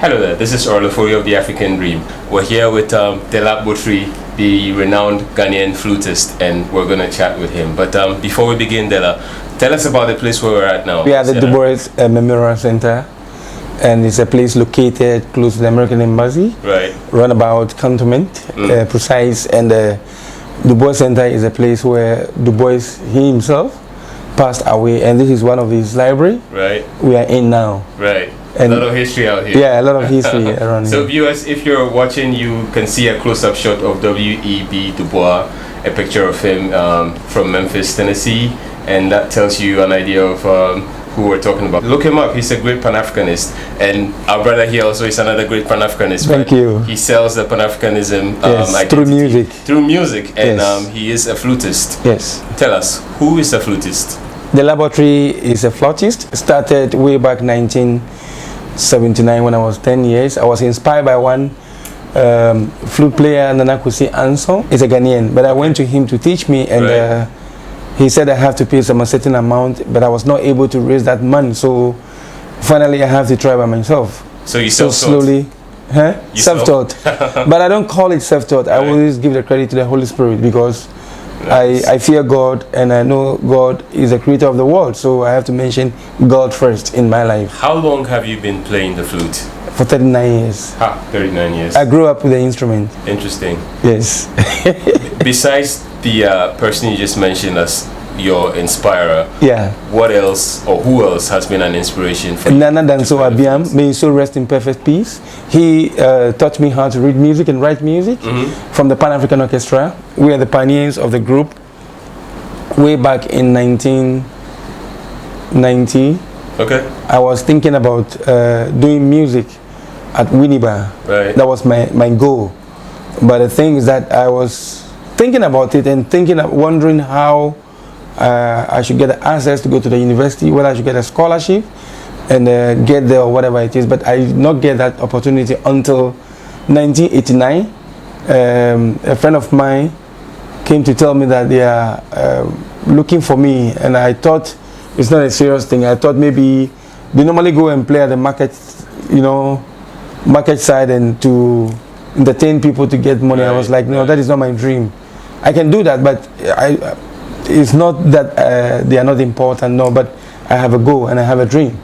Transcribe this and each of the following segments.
Hello there, this is Oral Ofori of the African Dream. We're here with Dela Botri, the renowned Ghanaian flutist, and we're going to chat with him. But before we begin, Dela, tell us about the place where we're at now. We are at the Du Bois Memorial Center, and it's a place located close to the American Embassy. Right. Runabout Cantonment, precise, and Du Bois Center is a place where Du Bois himself passed away, and this is one of his library. Right. We are in now. Right. And a lot of history out here. Yeah, a lot of history around so here. viewers, if you're watching, you can see a close-up shot of W.E.B. Du Bois, a picture of him from Memphis, Tennessee, and that tells you an idea of who we're talking about. Look him up, he's a great Pan-Africanist, and our brother here also is another great Pan-Africanist. Thank you. He sells the Pan-Africanism yes, through music. Through music, and yes. He is a flutist. Yes. Tell us, who is a flutist? Dela Botri is a flutist. Started way back 1979 when I was 10 years. I was inspired by one flute player, Nanakusi Anson. He's a Ghanaian, but I went to him to teach me, and right. He said I have to pay a certain amount, but I was not able to raise that money. So finally I have to try by myself. So you so self-taught? Slowly, self-taught. But I don't call it self-taught. Right. I always give the credit to the Holy Spirit, because nice. I fear God, and I know God is the creator of the world, so I have to mention God first in my life. How long have you been playing the flute? For 39 years. 39 years. I grew up with the instrument. Interesting. Yes. Besides the person you just mentioned as your inspirer, yeah, what else or who else has been an inspiration for you? Nana Danso Abiam, may his soul rest in perfect peace. He taught me how to read music and write music from the Pan-African Orchestra. We are the pioneers of the group way back in 1990. Okay. I was thinking about doing music at Winneba. Right. That was my goal. But the thing is that I was thinking about it and wondering how I should get access to go to the university, whether I should get a scholarship and get there or whatever it is. But I did not get that opportunity until 1989. A friend of mine came to tell me that they are looking for me, and I thought it's not a serious thing. I thought maybe they normally go and play at the market, market side, and to entertain people to get money. Right. I was like, no, that is not my dream. I can do that, but it's not that they are not important, no, but I have a goal and I have a dream.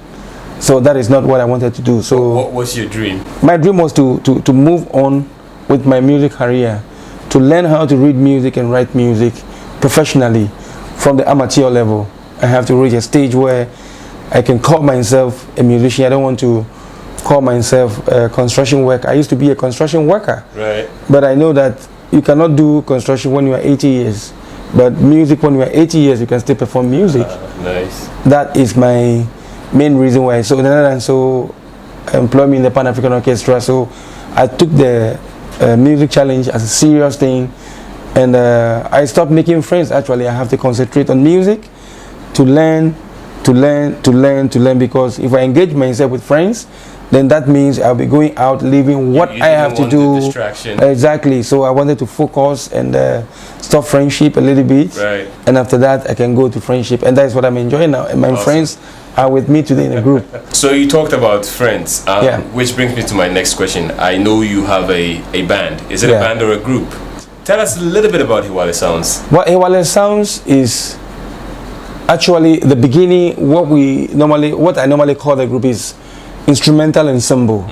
So that is not what I wanted to do. So what was your dream? My dream was to move on with my music career, to learn how to read music and write music professionally from the amateur level. I have to reach a stage where I can call myself a musician. I don't want to call myself a construction worker. I used to be a construction worker. Right. But I know that you cannot do construction when you are 80 years. But music, when you are 80 years, you can still perform music. Nice. That is my main reason why. So employed me in the Pan-African Orchestra. So I took the music challenge as a serious thing. And I stopped making friends. Actually, I have to concentrate on music to learn, because if I engage myself with friends, then that means I'll be going out living what I have to do. Distraction. Exactly. So I wanted to focus and stop friendship a little bit. Right. And after that, I can go to friendship, and that's what I'm enjoying now. And my awesome. friends are with me today in the group. So you talked about friends, yeah. Which brings me to my next question. I know you have a band. Is it a band or a group? Tell us a little bit about Hewale Sounds. What Hewale Sounds is actually the beginning. What I normally call the group is instrumental ensemble,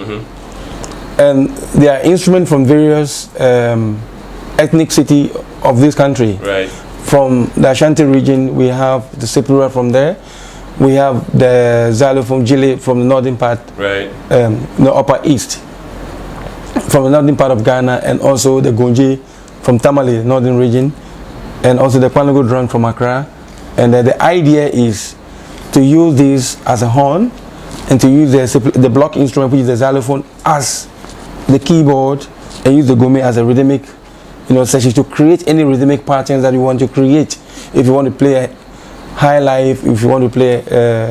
and they are instruments from various ethnic city of this country. Right. From the Ashanti region, we have the Sepura from there. We have the Zalo from Gile from the northern part, right? The upper east, from the northern part of Ghana, and also the Gonje from Tamale, northern region, and also the Kwanago drum from Accra. And the idea is to use this as a horn, and to use the block instrument, which is the xylophone, as the keyboard, and use the gome as a rhythmic, section to create any rhythmic patterns that you want to create. If you want to play a high life, if you want to play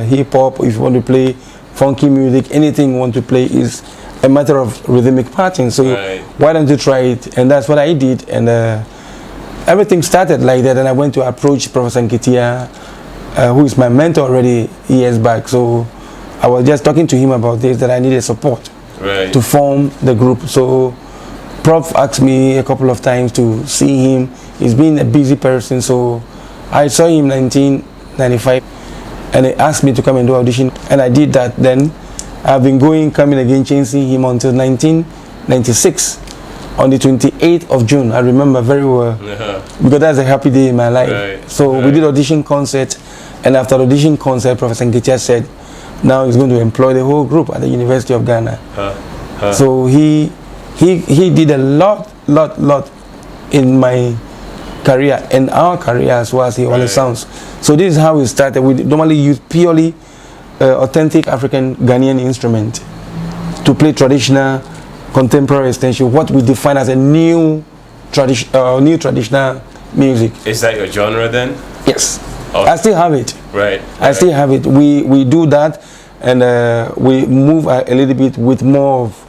hip hop, if you want to play funky music, anything you want to play is a matter of rhythmic patterns. So why don't you try it? And that's what I did, and everything started like that. And I went to approach Professor Nketia, who is my mentor already years back. So I was just talking to him about this, that I needed support. right. to form the group. So Prof asked me a couple of times to see him. He's been a busy person, so I saw him in 1995 and he asked me to come and do audition, and I did that. Then I've been coming again, chasing him until 1996 on the 28th of June. I remember very well because that's a happy day in my life. Right. So we did audition concert, and after the audition concert, Professor Nketia said now he's going to employ the whole group at the University of Ghana. So he did a lot in my career and our career as well as Hewale sounds. So this is how we started. We normally use purely authentic African Ghanaian instrument to play traditional, contemporary extension, what we define as a new traditional music. Is that your genre then? Yes. Oh. I still have it. Right. I still have it. We do that, and we move a little bit with more of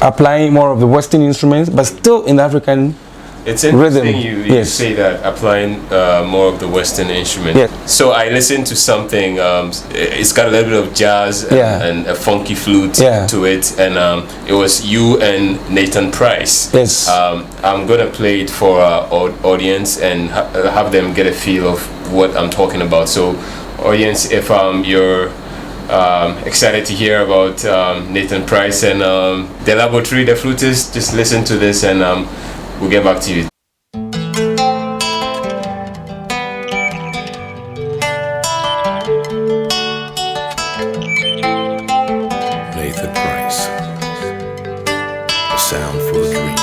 applying more of the Western instruments, but still in African It's interesting rhythm. you say that, applying more of the Western instrument. Yes. So I listened to something, it's got a little bit of jazz and a funky flute to it, and it was you and Nathan Price. Yes. I'm going to play it for our audience and have them get a feel of what I'm talking about. So audience, if you're excited to hear about Nathan Price and Dela Botri, the flutist, just listen to this and we'll get back to you. Nathan Price, a sound full of dreams.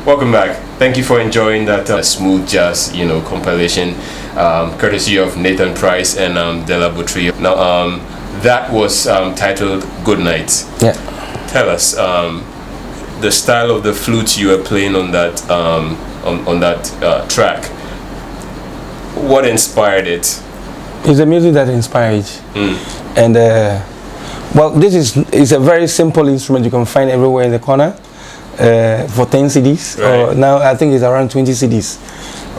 Welcome back. Thank you for enjoying that smooth jazz, compilation, courtesy of Nathan Price and Dela Botri. Now, that was titled Good Night. Yeah. Tell us the style of the flute you were playing on that on that track. What inspired it? It's the music that inspired. And well, this is a very simple instrument you can find everywhere in the corner for 10 CDs. Right. Now I think it's around 20 CDs.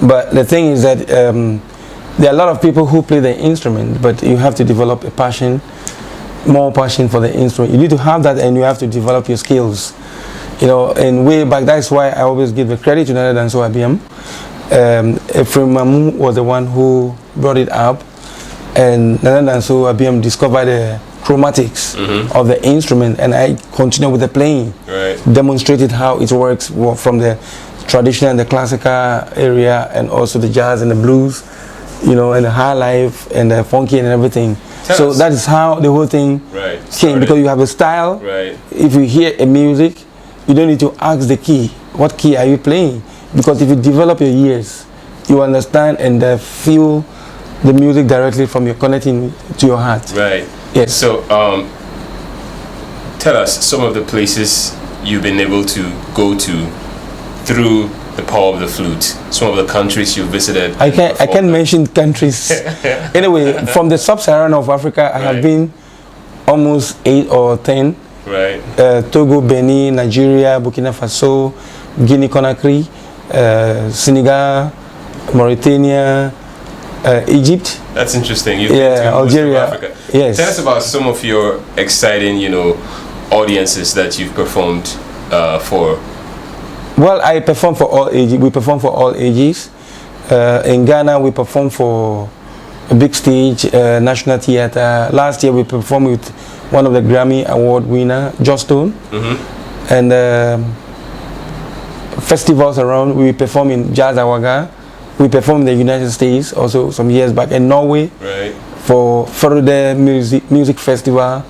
But the thing is that there are a lot of people who play the instrument, but you have to develop a passion, more passion for the instrument. You need to have that, and you have to develop your skills. You know, and way back, that's why I always give the credit to Nana Danso Abiam. Ephraim Mamu was the one who brought it up, and Nana Danso Abiam discovered the chromatics of the instrument, and I continued with the playing. Right. Demonstrated how it works from the traditional and the classical area, and also the jazz and the blues, you know, and the high life and the funky and everything. So that is how the whole thing came, because you have a style. Right. If you hear a music, you don't need to ask the key, what key are you playing? Because if you develop your ears, you understand and feel the music directly from your connecting to your heart. Right. Yes. So tell us some of the places you've been able to go to through the power of the flute. Some of the countries you visited. I can't mention countries. Anyway, from the sub-Saharan of Africa, I have been almost 8 or 10. Right. Togo, Benin, Nigeria, Burkina Faso, Guinea Conakry, Senegal, Mauritania, Egypt. That's interesting. Algeria. Africa. Yes. Tell us about some of your exciting, you know, audiences that you've performed for. Well, I perform for all ages. We perform for all ages. In Ghana, we perform for a big stage, National Theatre. Last year, we performed with one of the Grammy Award winner, Joss Stone. And festivals around. We perform in Jazz Awaga. We perform in the United States also some years back, in Norway. Right. For Further Music Festival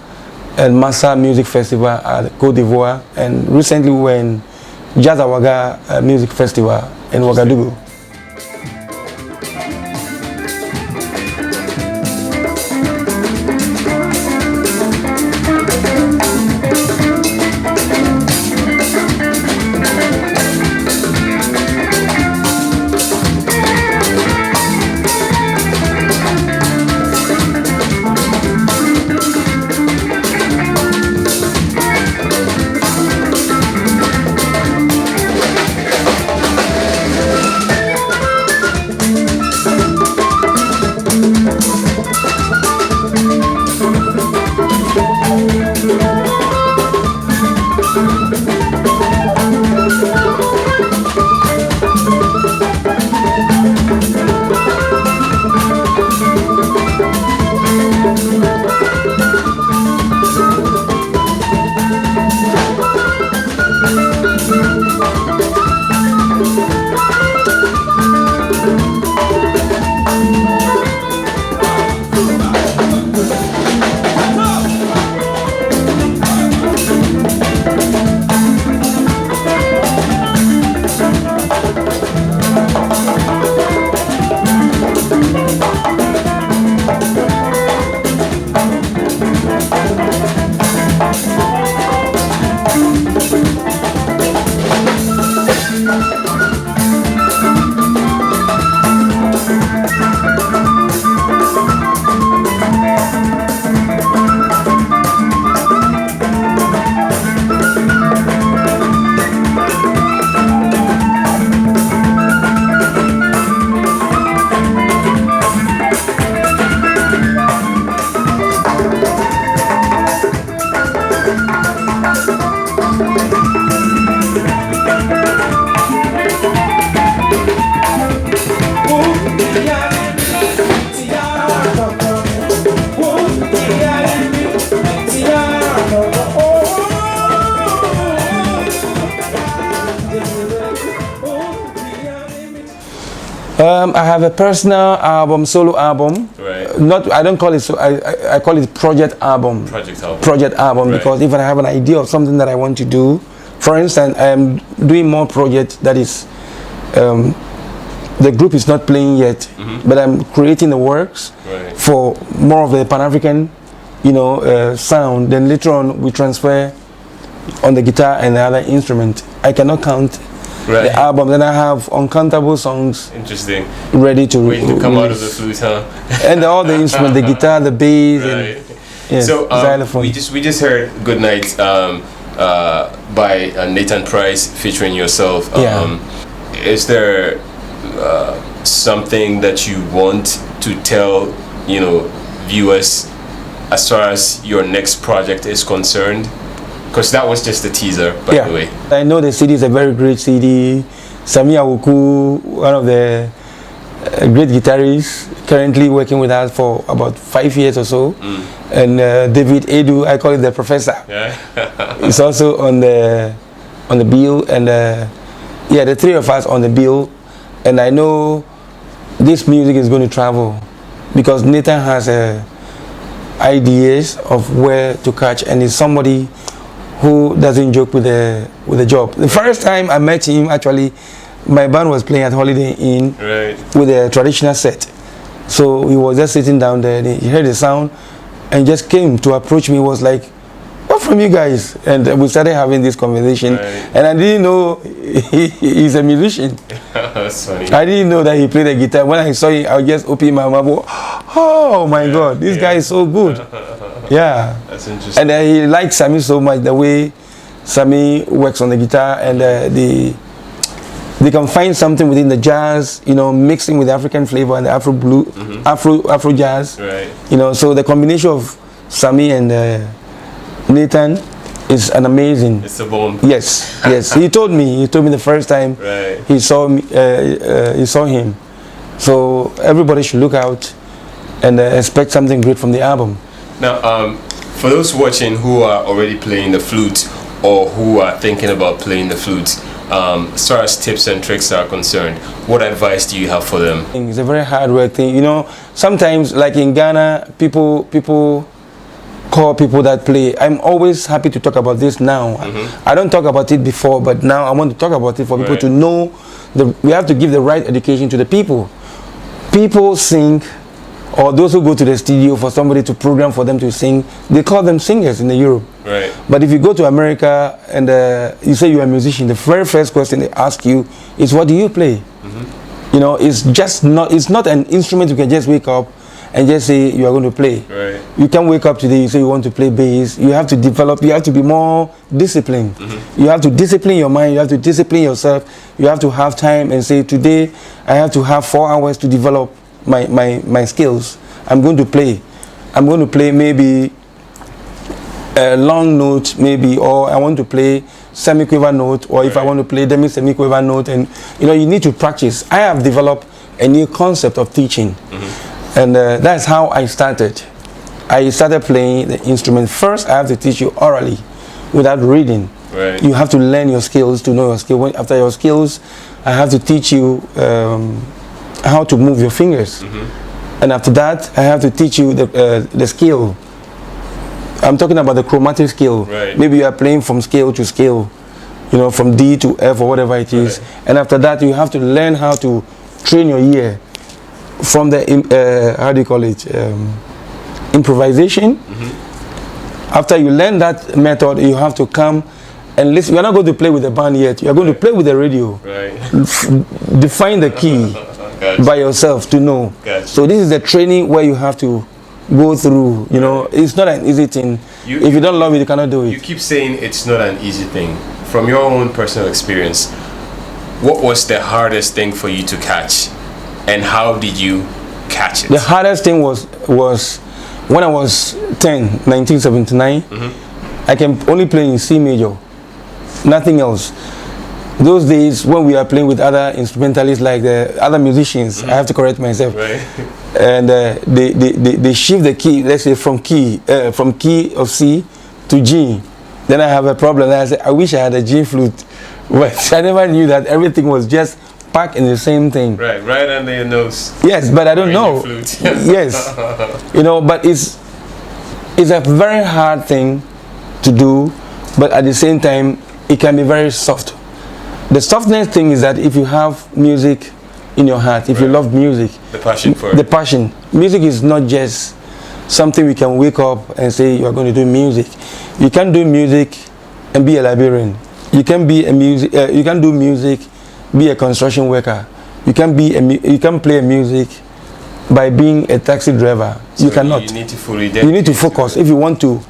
and Massa Music Festival at Côte d'Ivoire. And recently we were in Jazz Awaga Music Festival in Ouagadougou. I have a personal album, solo album. Right. Not, I don't call it so. I call it project album. Project album. Project album, Right. because if I have an idea of something that I want to do, for instance, I am doing more projects that is, the group is not playing yet, but I'm creating the works Right. for more of the Pan-African, sound. Then later on we transfer on the guitar and the other instrument. I cannot count the album. Then I have uncountable songs. Interesting. Ready to waiting to come out of the flute, huh? And all the instruments, the guitar, the bass, right. and yes, so xylophone. we just heard "Good Night" by Nathan Price featuring yourself. Is there something that you want to tell viewers as far as your next project is concerned? Because that was just a teaser, by the way. I know the CD is a very great CD. Sami Awoku, one of the great guitarists, currently working with us for about 5 years or so. And David Edu, I call it the professor. He's also on the bill, and the three of us on the bill. And I know this music is going to travel because Nathan has ideas of where to catch, and is somebody who doesn't joke with the job. The first time I met him, actually, my band was playing at Holiday Inn with a traditional set. So he was just sitting down there, and he heard the sound and just came to approach me. He was like, "What from you guys?" And we started having this conversation. And I didn't know he's a musician. That's funny. I didn't know that he played the guitar. When I saw him, I just opened my mouth. Oh my God, this guy is so good. Yeah. That's interesting. And he likes Sami so much, the way Sami works on the guitar, and they can find something within the jazz, mixing with the African flavor and the Afro blue, Afro jazz. So the combination of Sami and Nathan is an amazing. It's a bomb. Yes. He told me the first time he saw me, he saw him. So everybody should look out and expect something great from the album. Now, for those watching who are already playing the flute or who are thinking about playing the flute, as far as tips and tricks are concerned, what advice do you have for them? It's a very hard work thing. Sometimes, like in Ghana, people call people that play. I'm always happy to talk about this now. I don't talk about it before, but now I want to talk about it for people to know. We have to give the right education to the people. People sing, or those who go to the studio for somebody to program for them to sing, they call them singers in Europe. But if you go to America and you say you're a musician, the very first question they ask you is, what do you play? It's not an instrument you can just wake up and just say you are going to play. You can wake up today, you say you want to play bass. You have to develop, you have to be more disciplined. You have to discipline your mind, you have to discipline yourself. You have to have time and say, today I have to have 4 hours to develop my skills. I'm going to play. I'm going to play maybe a long note, maybe, or I want to play semi-quiver note, or if I want to play demi-semi-quiver note, and you need to practice. I have developed a new concept of teaching, and that's how I started. I started playing the instrument. First, I have to teach you orally, without reading. You have to learn your skills to know your skill. After your skills, I have to teach you how to move your fingers, and after that I have to teach you the skill. I'm talking about the chromatic scale. Maybe you are playing from scale to scale, from D to F or whatever it is, and after that you have to learn how to train your ear from the how do you call it, improvisation. After you learn that method, you have to come and listen. You're not going to play with the band yet. You're going to play with the radio. Define the key by yourself to know. So this is the training where you have to go through. It's not an easy thing. If you don't love it, you cannot do it. You keep saying it's not an easy thing. From your own personal experience, what was the hardest thing for you to catch, and how did you catch it? The hardest thing was when I was 10, 1979. I can only play in C major, nothing else. Those days when we are playing with other instrumentalists, like the other musicians, I have to correct myself. And they shift the key, let's say from key of C to G. Then I have a problem. I say, I wish I had a G flute, but I never knew that everything was just packed in the same thing. Right under your nose. Yes, but I don't know. Yes, but it's a very hard thing to do, but at the same time, it can be very soft. The softness thing is that if you have music in your heart, if you love music, the passion for it. The passion. Music is not just something we can wake up and say you are going to do music. You can't do music and be a librarian. You can be a music. You can do music, be a construction worker. You can be you can play music by being a taxi driver. So you cannot. You need to fully. You need to focus if you want to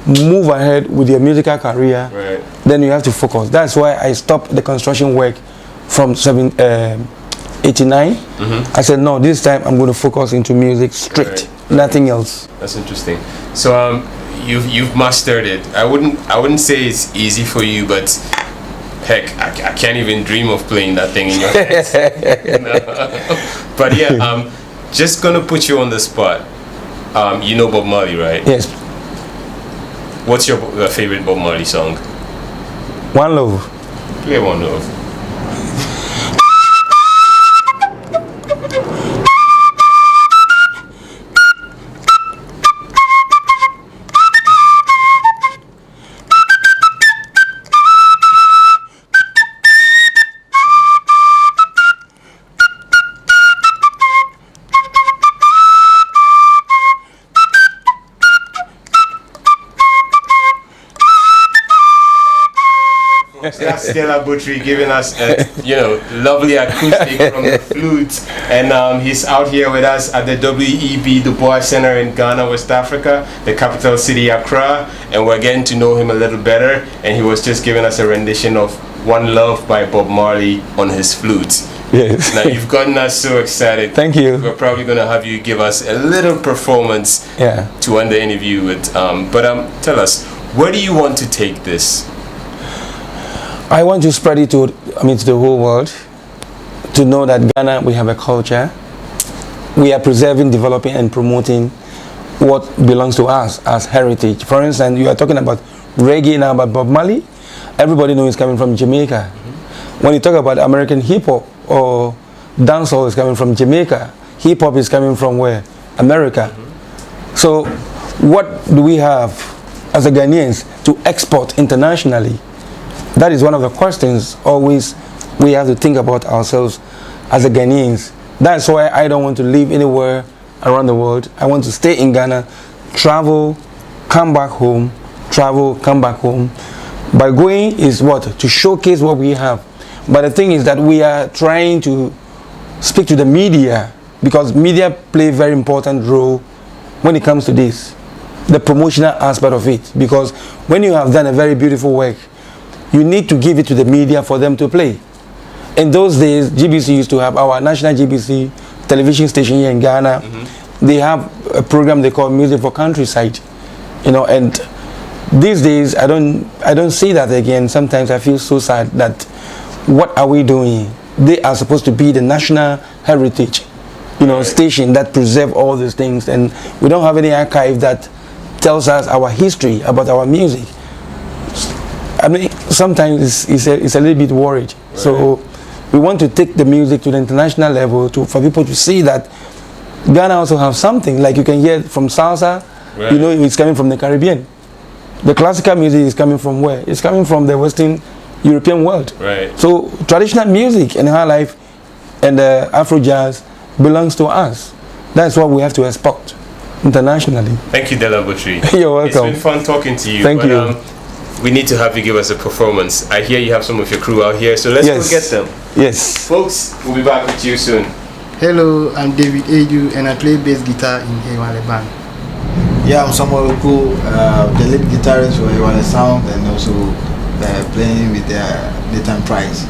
move ahead with your musical career. Right. Then you have to focus. That's why I stopped the construction work from 89. I said no. This time I'm going to focus into music straight. Right. Nothing else. That's interesting. So you've mastered it. I wouldn't say it's easy for you, but heck, I can't even dream of playing that thing in your head. No. But yeah, just gonna put you on the spot. You know Bob Marley, right? Yes. What's your favorite Bob Marley song? One Love. Play One Love. Flutist Dela Botri giving us a lovely acoustic from the flute, and he's out here with us at the W.E.B. Du Bois Center in Ghana, West Africa, the capital city Accra, and we're getting to know him a little better, and he was just giving us a rendition of One Love by Bob Marley on his flute. Yes. Now you've gotten us so excited. Thank you. We're probably going to have you give us a little performance to end the interview with. Tell us, where do you want to take this? I want to spread it to the whole world, to know that Ghana, we have a culture. We are preserving, developing, and promoting what belongs to us as heritage. For instance, you are talking about reggae now, but Bob Marley, everybody knows he's coming from Jamaica. When you talk about American hip-hop or dancehall, is coming from Jamaica. Hip-hop is coming from where? America. So what do we have as a Ghanaians to export internationally? That is one of the questions always we have to think about ourselves as a Ghanaians. That's why I don't want to live anywhere around the world. I want to stay in Ghana, travel, come back home, travel, come back home. By going is what? To showcase what we have. But the thing is that we are trying to speak to the media, because media play a very important role when it comes to this, the promotional aspect of it. Because when you have done a very beautiful work, you need to give it to the media for them to play. In those days, GBC used to have our national GBC television station here in Ghana. They have a program they call Music for Countryside, and these days I don't see that again. Sometimes I feel so sad that what are we doing? They are supposed to be the national heritage, station that preserve all these things, and we don't have any archive that tells us our history about our music. I mean, sometimes it's a little bit worried. Right. So we want to take the music to the international level for people to see that Ghana also have something. Like you can hear from salsa, right. It's coming from the Caribbean. The classical music is coming from where? It's coming from the Western European world. Right. So traditional music and high life and Afro jazz belongs to us. That's what we have to export internationally. Thank you, Dela Botri. You're welcome. It's been fun talking to you. Thank you. We need to have you give us a performance. I hear you have some of your crew out here, so let's go get them. Yes. Folks, we'll be back with you soon. Hello, I'm David Eju, and I play bass guitar in Hewale band. Yeah, I'm Samuel Oko, the lead guitarist for Hewale Sound, and also playing with the Daytime Prize.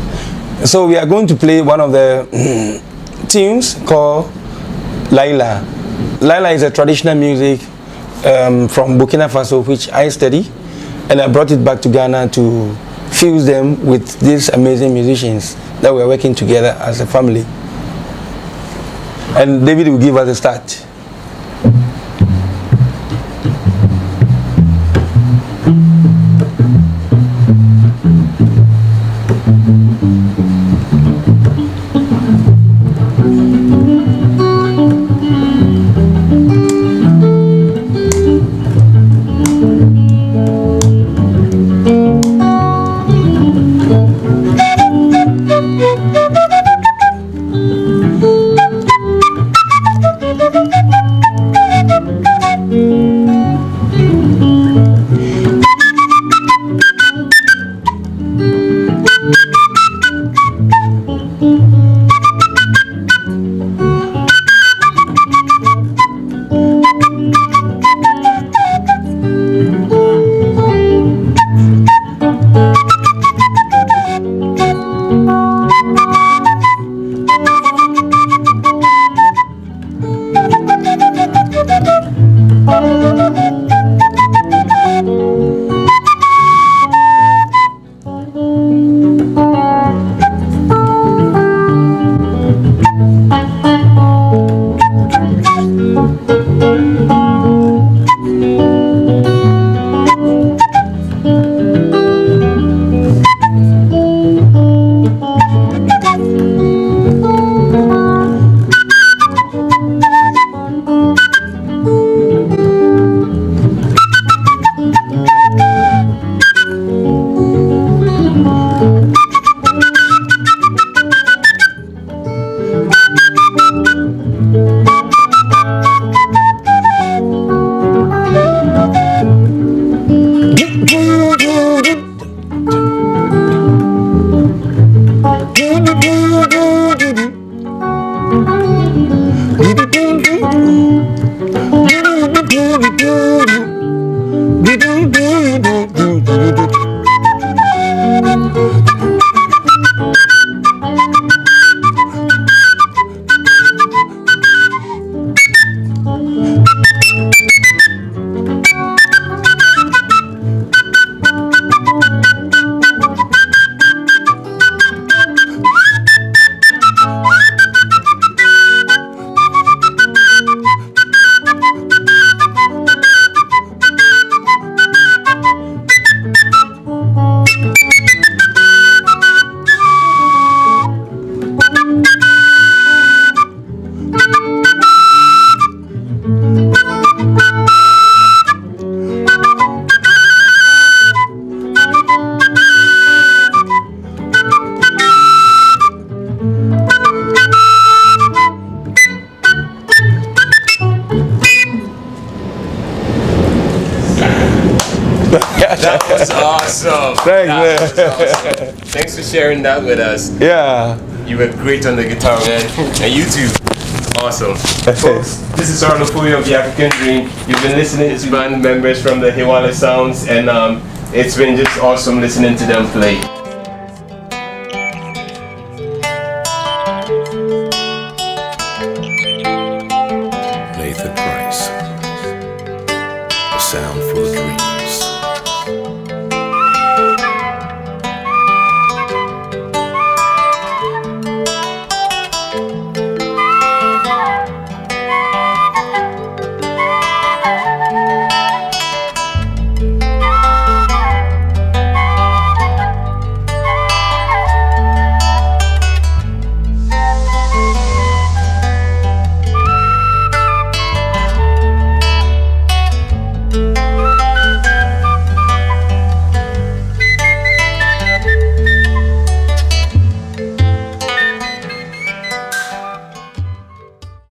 So we are going to play one of the tunes called Laila. Laila is a traditional music from Burkina Faso, which I study. And I brought it back to Ghana to fuse them with these amazing musicians that we're working together as a family. And David will give us a start. That was awesome. Thanks, That man. was awesome. Thanks for sharing that with us. Yeah. You were great on the guitar, man. And you too. Awesome. Folks, this is Oral Ofori of the African Dream. You've been listening to band members from the Hewale Sounds, and it's been just awesome listening to them play.